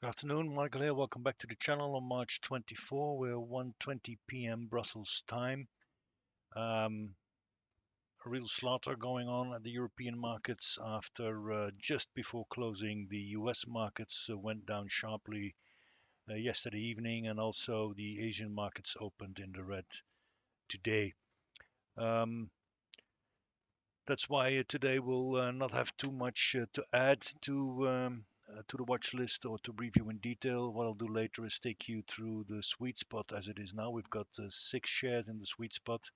Good afternoon, Michael here. Welcome back to the channel on March 24. We're 1:20 p.m. Brussels time. Um, a real slaughter going on at the European markets after just before closing. The US markets went down sharply yesterday evening, and also the Asian markets opened in the red today. Um, that's why today we'll not have too much to add to the watch list or to review in detail. What I'll do later is take you through the sweet spot as it is now. We've got 6 shares in the sweet spot,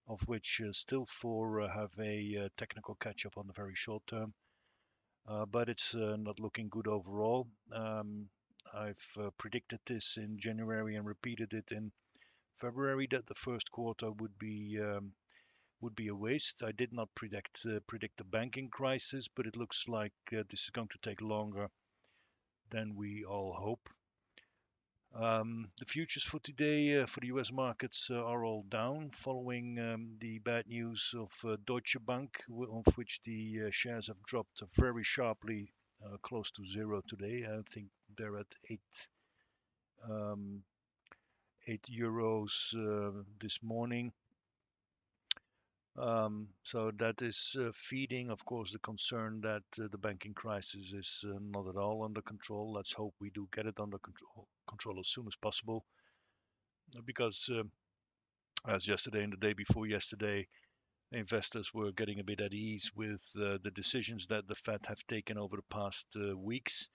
of which still 4 have a technical catch up on the very short term. But it's not looking good overall. I've predicted this in January and repeated it in February that the first quarter would be a waste. I did not predict the banking crisis, but it looks like this is going to take longer than we all hope. The futures for today for the US markets are all down following the bad news of Deutsche Bank, of which the shares have dropped very sharply, close to zero today. I think they're at 8 euros this morning. So that is feeding, of course, the concern that the banking crisis is not at all under control. Let's hope we do get it under control as soon as possible, because as yesterday and the day before yesterday, investors were getting a bit at ease with the decisions that the Fed have taken over the past weeks.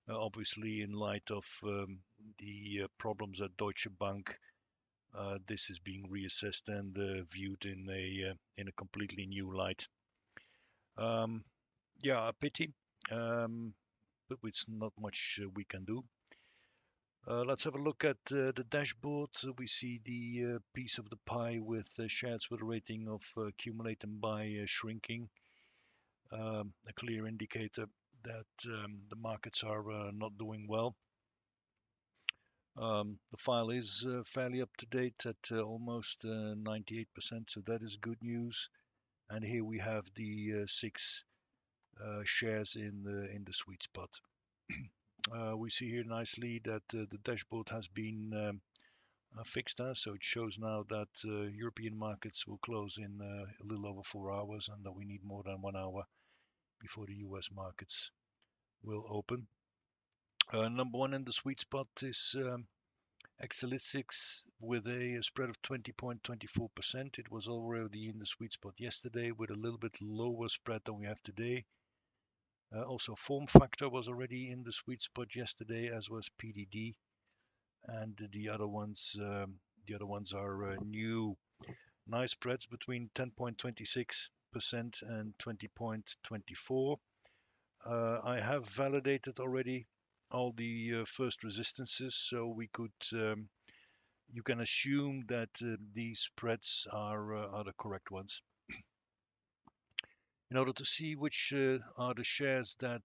Obviously, in light of the problems at Deutsche Bank, this is being reassessed and viewed in a completely new light. Yeah, a pity, but it's not much we can do. Let's have a look at the dashboard. We see the piece of the pie with shares with a rating of accumulate and buy shrinking, a clear indicator that the markets are not doing well. The file is fairly up to date at almost 98%, so that is good news. And here we have the 6 shares in the sweet spot. We see here nicely that the dashboard has been fixed, so it shows now that European markets will close in a little over 4 hours, and that we need more than 1 hour before the US markets will open. Number 1 in the sweet spot is Exelixis with a spread of 20.24%. It was already in the sweet spot yesterday with a little bit lower spread than we have today. Also, Form Factor was already in the sweet spot yesterday, as was PDD, and the other ones are new. Nice spreads between 10.26% and 20.24. I have validated already all the first resistances, so you can assume that these spreads are the correct ones. In order to see which are the shares that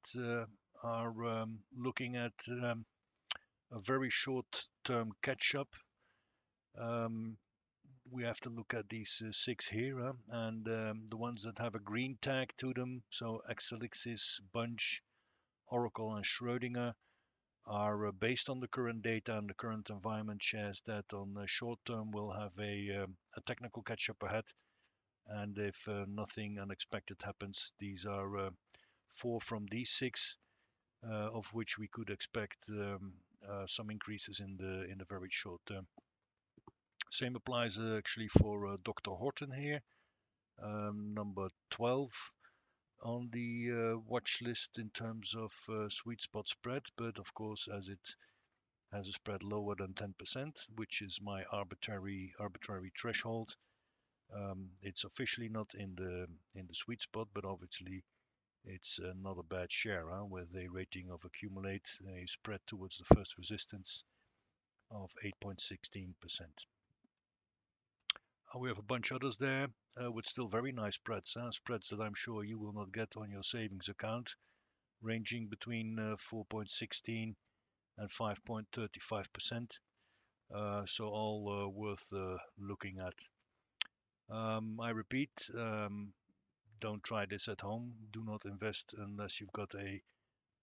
are looking at a very short-term catch-up, we have to look at these 6 here, and the ones that have a green tag to them, so Exelixis, Bunch, Oracle, and Schrödinger, are based on the current data and the current environment shares that on the short term will have a technical catch-up ahead. And if nothing unexpected happens, these are 4 from these 6, of which we could expect some increases in the very short term. Same applies actually for Dr. Horton here, number 12 on the watch list in terms of sweet spot spread, but of course, as it has a spread lower than 10%, which is my arbitrary threshold, it's officially not in the sweet spot, but obviously it's not a bad share, with a rating of accumulate, a spread towards the first resistance of 8.16%. We have a bunch of others there with still very nice spreads, spreads that I'm sure you will not get on your savings account, ranging between 4.16 and 5.35%. So all worth looking at. I repeat, don't try this at home. Do not invest unless you've got a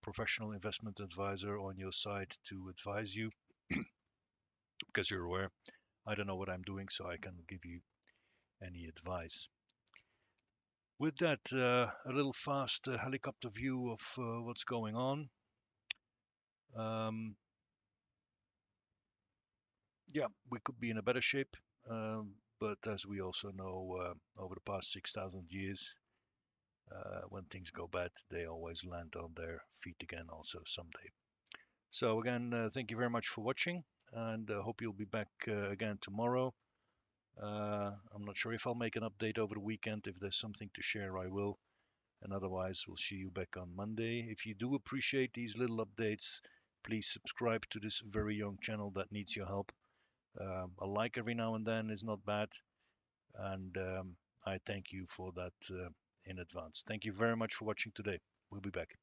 professional investment advisor on your side to advise you, because you're aware I don't know what I'm doing, so I can give you any advice. With that, a little fast helicopter view of what's going on. Um, yeah, we could be in a better shape, but as we also know, over the past 6,000 years, when things go bad, they always land on their feet again, also someday. So again, thank you very much for watching, and hope you'll be back again tomorrow. I'm not sure if I'll make an update over the weekend. If there's something to share, I will. And otherwise, we'll see you back on Monday. If you do appreciate these little updates, please subscribe to this very young channel that needs your help. A like every now and then is not bad. And I thank you for that in advance. Thank you very much for watching today. We'll be back.